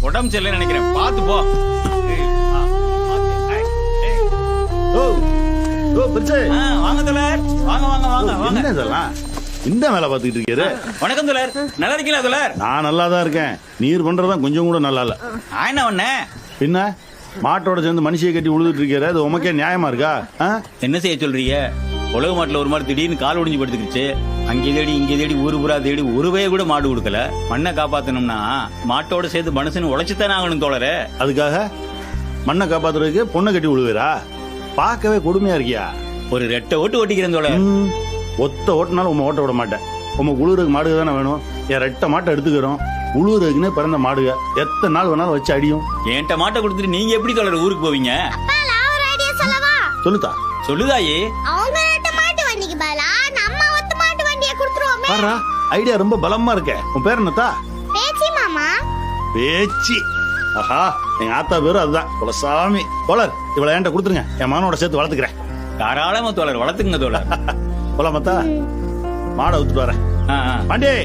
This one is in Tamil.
உடம்பு சரியில்லைன்னு நினைக்கிறேன், பாத்து போ. வாங்க தோழர், வாங்க வாங்க வாங்க வாங்க. என்ன இதெல்லாம் இந்த வேலை பார்த்துக்கிட்டு இருக்காரு? வணக்கம் தோழர், நல்லா இருக்கீங்களா தோழர்? நான் நல்லா தான் இருக்கேன். நீர் பண்றதான் கொஞ்சம் கூட நல்லா இல்ல. என்ன பண்ண? பின்ன மாட்டோட சேர்ந்து மனுஷியை கட்டி உழுதுட்டு இருக்காரு, அது உமக்கே நியாயமா இருக்கா? என்ன செய்ய சொல்றீங்க? உலக மாட்டுல ஒரு மாதிரி திடீர்னு கால் ஒடிஞ்சு படுத்துக்கிச்சு. அங்கே தேடி இங்கே தேடி ஊரு பூரா தேடி ஒரு வய கூட மாடு கொடுக்கல. மண்ணை காப்பாத்தணும்னா மாட்டோட சேர்த்து மனுஷன் உழைச்சுத்தானே ஆகணும் தோழரே. அதுக்காக மண்ணை காப்பாத்துறதுக்கு பொண்ணை கட்டி உழுவுறா? பார்க்கவே கொடுமையா இருக்கியா? ஒரு ரெட்டை ஓட்டு ஓட்டிக்கிறேன் தோழர். ஒத்த ஓட்டினாலும் உங்க ஓட்ட விட மாட்டேன். உங்க உழுவுறதுக்கு மாடுக தானே வேணும். என் ரெட்டை மாட்டை எடுத்துக்கிறோம். உழுவுறதுக்குன்னு பிறந்த மாடுக எத்தனை நாள் வேணாலும் வச்சு அடியும். என்கிட்ட மாட்டை கொடுத்துட்டு நீங்க எப்படி தோழர் ஊருக்கு போவீங்க? சொல்லுதா? சொல்லுதாயே. ஐடியா ரொம்ப பலமா இருக்க. உன் பேர் என்னத்தா? பேச்சி. ஆஹா, எங்க ஆத்தா பேரு அதுதான், குலசாமி. தோழர், இவளை என்கிட்ட கொடுத்துருங்க, என் மகனோட சேர்த்து வளர்த்துக்கிறேன். தாராளமா தோழர், வளர்த்துங்க தோழர். போலாமத்தா? மாடை ஊத்துட்டு வரேன். பாண்டே,